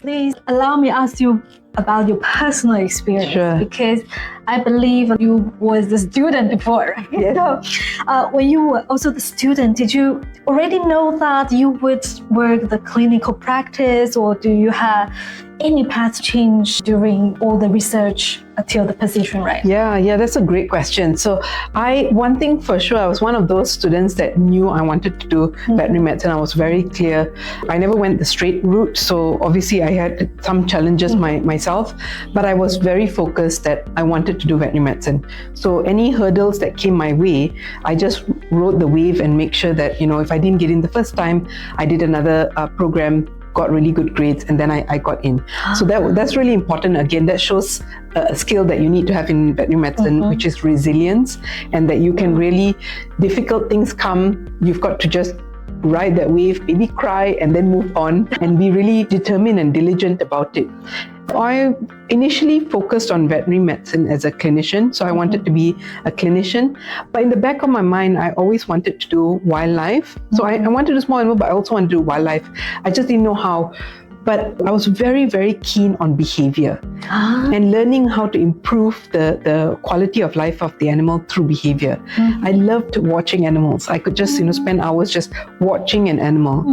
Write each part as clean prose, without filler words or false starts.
Please allow me to ask you about your personal experience. Sure. Because I believe you was a student before. Yes. So when you were also the student, did you already know that you would work the clinical practice, or do you have any path change during all the research until the position, right? Yeah, that's a great question. So one thing for sure, I was one of those students that knew I wanted to do veterinary medicine. I was very clear. I never went the straight route. So obviously I had some challenges myself, but I was very focused that I wanted to do veterinary medicine. So any hurdles that came my way, I just rode the wave and make sure that, if I didn't get in the first time, I did another program, got really good grades, and then I got in. So that's really important. Again, that shows a skill that you need to have in veterinary medicine, which is resilience, and that you can really, difficult things come, you've got to just ride that wave, maybe cry, and then move on, and be really determined and diligent about it. I initially focused on veterinary medicine as a clinician, so I wanted to be a clinician. But in the back of my mind, I always wanted to do wildlife. So I wanted to do small animal, but I also wanted to do wildlife. I just didn't know how. But I was very, very keen on behavior and learning how to improve the quality of life of the animal through behavior. I loved watching animals. I could just, spend hours just watching an animal.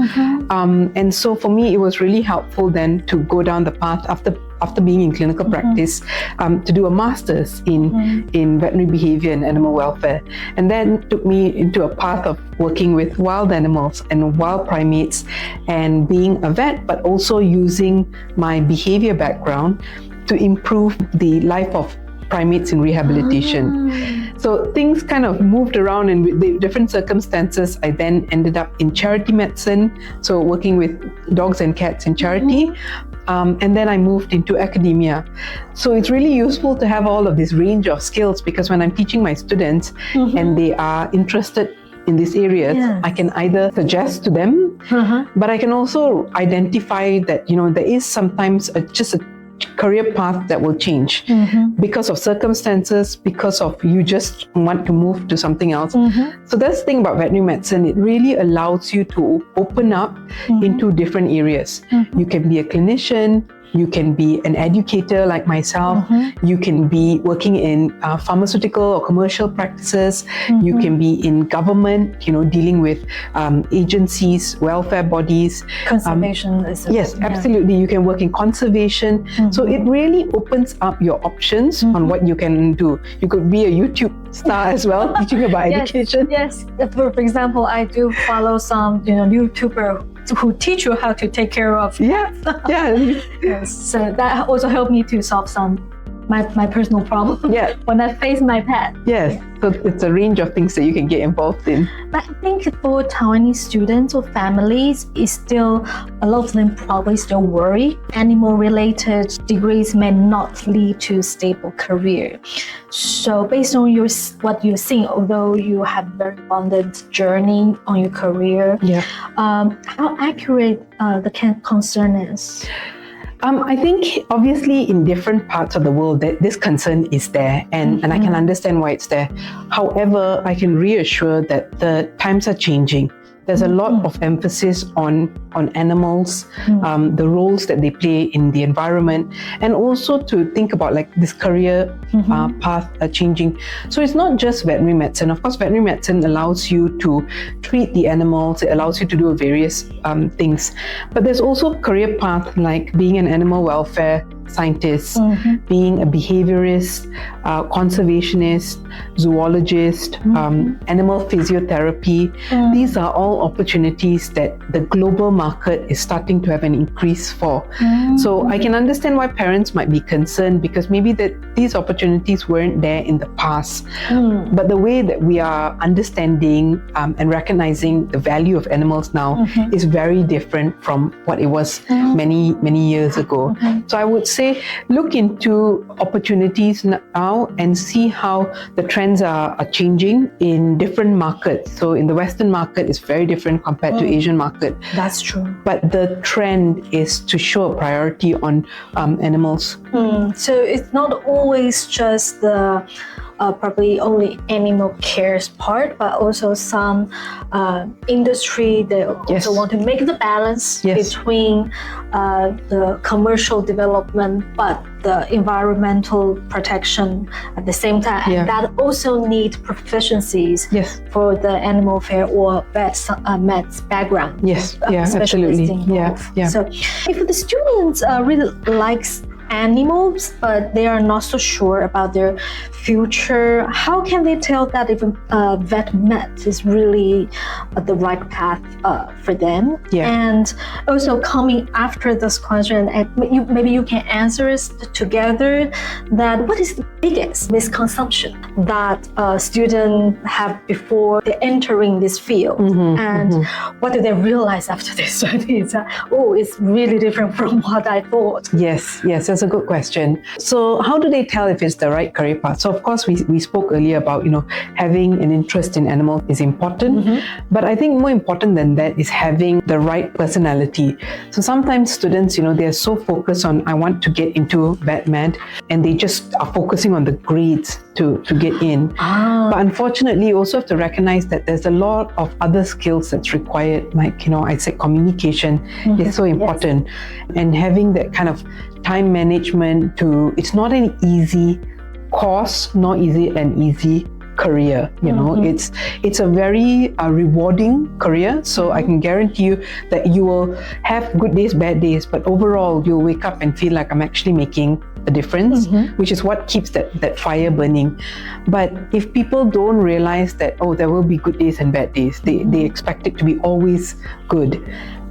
And so for me, it was really helpful then to go down the path after being in clinical practice, to do a master's in veterinary behavior and animal welfare. And then took me into a path of working with wild animals and wild primates and being a vet, but also using my behavior background to improve the life of primates in rehabilitation. So things kind of moved around, and with the different circumstances, I then ended up in charity medicine, so working with dogs and cats in charity. And then I moved into academia. So it's really useful to have all of this range of skills, because when I'm teaching my students and they are interested in these areas, I can either suggest to them, but I can also identify that, there is sometimes just a career path that will change because of circumstances, because of you just want to move to something else. So that's the thing about veterinary medicine. It really allows you to open up into different areas. You can be a clinician, you can be an educator like myself, you can be working in pharmaceutical or commercial practices, you can be in government, dealing with agencies, welfare bodies. Conservation is yes, absolutely. You can work in conservation. So it really opens up your options on what you can do. You could be a YouTube star as well, teaching about education. Yes. For example, I do follow some YouTuber who teach you how to take care of yes. So that also helped me to solve some my personal problem when I face my pet. So it's a range of things that you can get involved in. But I think for Taiwanese students or families, it's still, a lot of them probably still worry animal-related degrees may not lead to stable career. So based on what you're seeing, although you have very abundant journey on your career, how accurate the concern is? I think obviously in different parts of the world that this concern is there, and I can understand why it's there. However, I can reassure that the times are changing. There's a lot of emphasis on animals, the roles that they play in the environment, and also to think about like this career path changing. So it's not just veterinary medicine. Of course, veterinary medicine allows you to treat the animals. It allows you to do various things. But there's also career path like being an animal welfare scientist, being a behaviorist, conservationist, zoologist, animal physiotherapy. These are all opportunities that the global market is starting to have an increase for. So I can understand why parents might be concerned, because maybe these opportunities weren't there in the past. But the way that we are understanding and recognizing the value of animals now is very different from what it was many, many years ago. So I would say look into opportunities now and see how the trends are changing in different markets. So in the Western market, it's very different compared to Asian market. That's true. But the trend is to show a priority on animals. So it's not always just the probably only animal care's part, but also some industry that also want to make the balance between the commercial development, but the environmental protection at the same time. And that also need proficiencies for the animal care or vet's background. Yes, absolutely. So if the students really likes animals, but they are not so sure about their future, how can they tell that if vet med is really the right path for them? And also coming after this question, and maybe you can answer it together, that what is the biggest misconception that students have before they're entering this field? And what do they realize after they study? It's really different from what I thought. Yes, that's a good question. So how do they tell if it's the right career path? So of course we spoke earlier about, having an interest in animals is important, but I think more important than that is having the right personality. So sometimes students, they're so focused on, I want to get into vet med, and they just are focusing on the grades to get in. But unfortunately, you also have to recognize that there's a lot of other skills that's required, like, I said, communication is so important. And having that kind of time management it's not an easy course, not an easy career. It's a very rewarding career. So I can guarantee you that you will have good days, bad days, but overall you'll wake up and feel like I'm actually making a difference, which is what keeps that fire burning. But if people don't realize that, there will be good days and bad days, they expect it to be always good,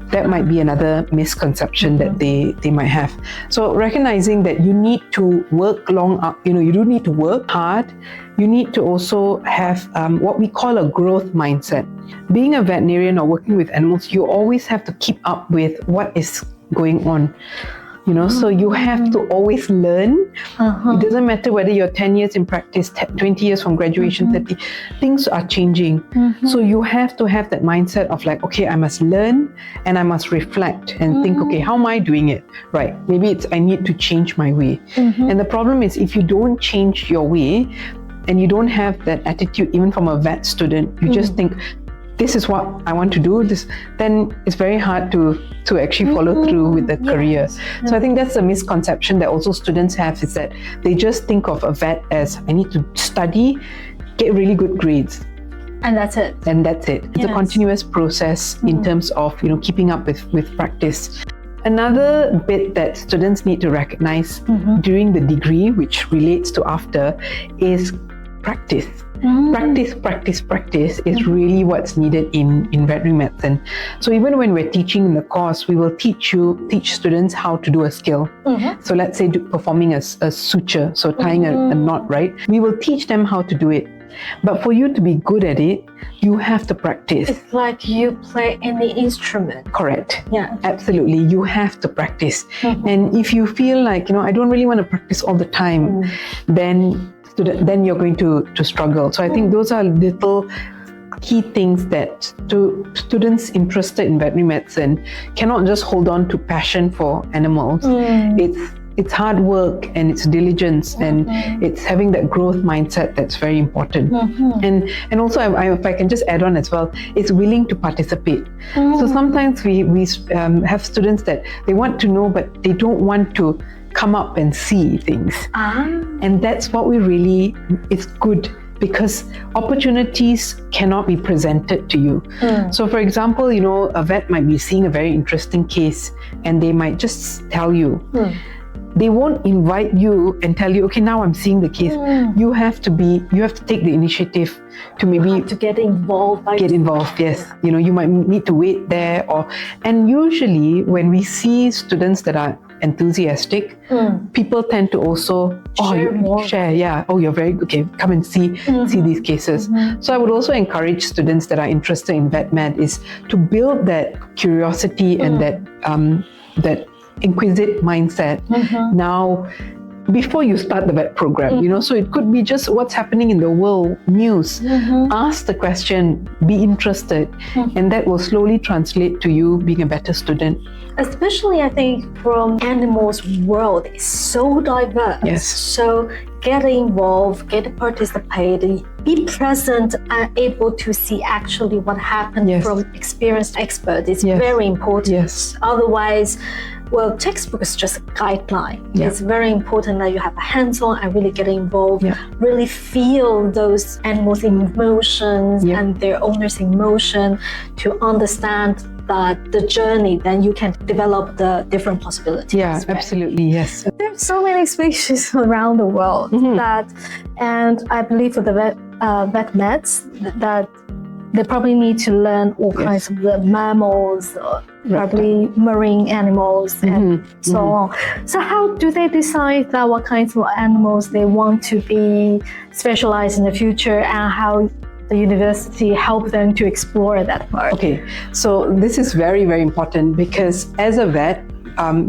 that might be another misconception that they might have. So recognizing that you need to work you do need to work hard. You need to also have what we call a growth mindset. Being a veterinarian or working with animals, you always have to keep up with what is going on. So you have to always learn. It doesn't matter whether you're 10 years in practice, 20 years from graduation, 30, things are changing. So you have to have that mindset of like, okay, I must learn and I must reflect and think, okay, how am I doing it? Right, maybe I need to change my way. And the problem is if you don't change your way and you don't have that attitude, even from a vet student, you just think, this is what I want to do, then it's very hard to actually follow through with the career. So I think that's a misconception that also students have, is that they just think of a vet as, I need to study, get really good grades. And that's it. It's a continuous process in terms of, keeping up with practice. Another bit that students need to recognize during the degree, which relates to after, is practice. Practice is really what's needed in veterinary medicine. So even when we're teaching in the course, we will teach students how to do a skill. So let's say performing a suture, so tying a knot, right? We will teach them how to do it. But for you to be good at it, you have to practice. It's like you play any instrument. Correct. Yeah. Absolutely. You have to practice. And if you feel like, I don't really want to practice all the time, then you're going to struggle. So I think those are little key things that students interested in veterinary medicine cannot just hold on to passion for animals. It's hard work and it's diligence and it's having that growth mindset that's very important. And also, if I can just add on as well, it's willing to participate. So sometimes we have students that they want to know, but they don't want to come up and see things. And that's what it's good, because opportunities cannot be presented to you. So for example, a vet might be seeing a very interesting case and they might just tell you. They won't invite you and tell you, okay, now I'm seeing the case. You have to take the initiative to maybe to get involved. Yes. You might need to wait there, and usually when we see students that are enthusiastic, people tend to also share. Yeah. Oh, you're very good. Okay, come and see these cases. So I would also encourage students that are interested in vet med is to build that curiosity and that inquisitive mindset. Now, before you start the vet program, so it could be just what's happening in the world news. Ask the question, be interested, and that will slowly translate to you being a better student. Especially, I think, from animals' world is so diverse. Yes. So get involved, get to participate, be present, and able to see actually what happened from experienced experts. It's very important. Yes. Otherwise, well, textbook is just a guideline. Yeah. It's very important that you have a hands-on and really get involved, really feel those animals' emotions and their owners' emotion to understand that the journey, then you can develop the different possibilities. Yeah, absolutely, yes. There's so many species around the world and I believe for the vet meds that they probably need to learn all kinds of the mammals, probably marine animals, and so on. So how do they decide that what kinds of animals they want to be specialized in the future, and how the university help them to explore that part? Okay, so this is very, very important because as a vet,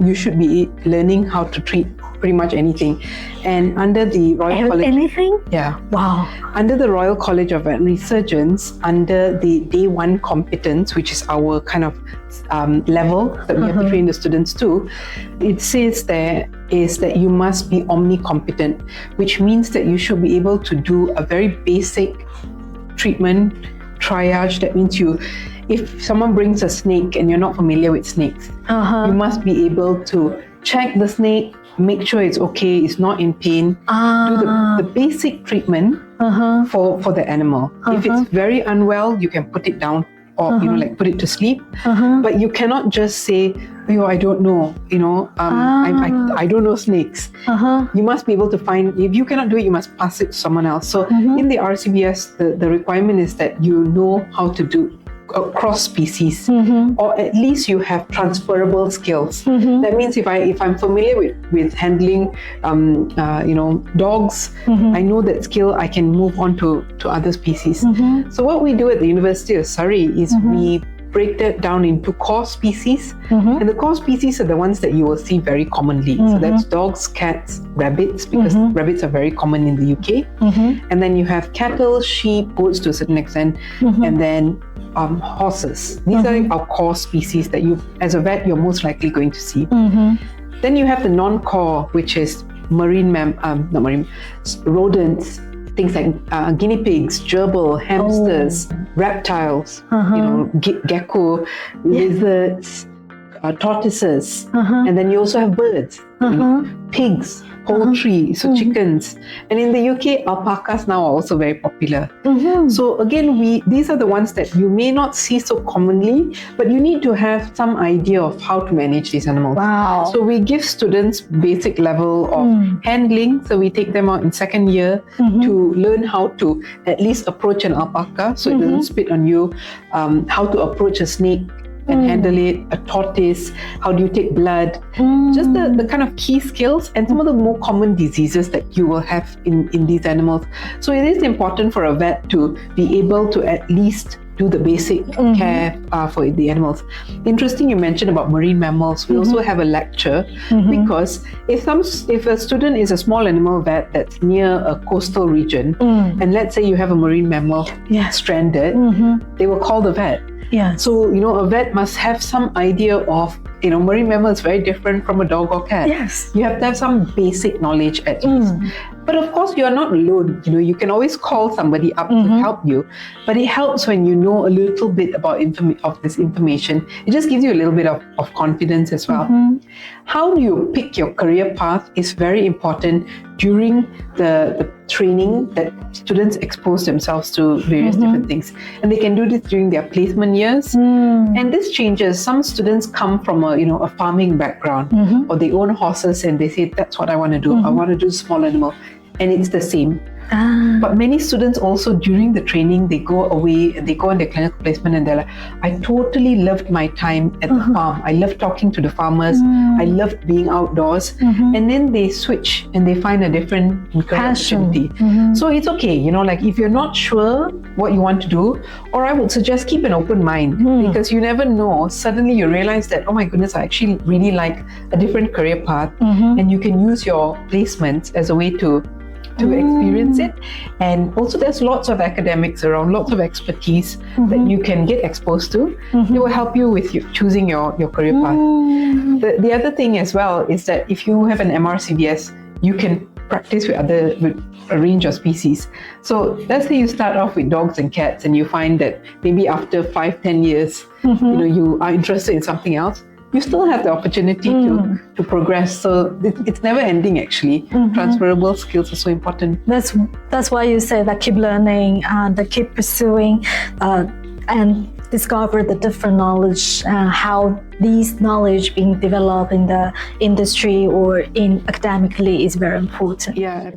you should be learning how to treat pretty much anything. And under the Royal College... Anything? Yeah. Wow. Under the Royal College of Veterinary Surgeons, under the Day 1 competence, which is our kind of level that we have to train the students to, it says there is that you must be omnicompetent, which means that you should be able to do a very basic treatment, triage. That means if someone brings a snake and you're not familiar with snakes, you must be able to check the snake, make sure it's okay, it's not in pain, do the basic treatment for the animal. If it's very unwell, you can put it down or put it to sleep. But you cannot just say, I don't know, I don't know snakes. You must be able to find, if you cannot do it, you must pass it to someone else. So in the RCBS, the requirement is that you know how to do across species, or at least you have transferable skills. That means if I'm familiar with handling dogs, I know that skill, I can move on to other species. So what we do at the University of Surrey is we break that down into core species, and the core species are the ones that you will see very commonly. So that's dogs, cats, rabbits, because rabbits are very common in the UK, and then you have cattle, sheep, goats to a certain extent, and then horses. These are our core species that you, as a vet, you're most likely going to see. Then you have the non-core, which is rodents, things like guinea pigs, gerbil, hamsters, reptiles, gecko, lizards, tortoises, and then you also have birds, pigs, poultry, so chickens. And in the UK, alpacas now are also very popular. So again, these are the ones that you may not see so commonly, but you need to have some idea of how to manage these animals. Wow. So we give students basic level of handling. So we take them out in second year to learn how to at least approach an alpaca so it doesn't spit on you, how to approach a snake and handle it, a tortoise, how do you take blood, just the kind of key skills and some of the more common diseases that you will have in these animals. So it is important for a vet to be able to at least do the basic care for the animals. Interesting you mentioned about marine mammals. We also have a lecture because if a student is a small animal vet that's near a coastal region, and let's say you have a marine mammal stranded, they will call the vet. So, a vet must have some idea of, marine mammal is very different from a dog or cat. Yes. You have to have some basic knowledge at least. But of course, you're not alone. You can always call somebody up to help you. But it helps when you know a little bit about this information. It just gives you a little bit of confidence as well. How do you pick your career path is very important during the training that students expose themselves to various different things. And they can do this during their placement years. And this changes. Some students come from a farming background or they own horses and they say, that's what I want to do. I want to do small animal. And it's the same. But many students also during the training, they go away and they go on their clinical placement and they're like, I totally loved my time at the farm. I loved talking to the farmers. I loved being outdoors. And then they switch and they find a different career opportunity. So it's okay, you know, like if you're not sure what you want to do, or I would suggest keep an open mind because you never know. Suddenly you realize that, oh my goodness, I actually really like a different career path, and you can use your placements as a way to experience it. And also there's lots of academics around, lots of expertise that you can get exposed to. It will help you with choosing your career path. The other thing as well is that if you have an MRCBS, you can practice with a range of species. So let's say you start off with dogs and cats and you find that maybe after 5-10 years, you know, you are interested in something else. You still have the opportunity to progress. So it's never ending actually. Transferable skills are so important. That's why you say that keep learning and keep pursuing and discover the different knowledge, how these knowledge being developed in the industry or in academically is very important. Yeah.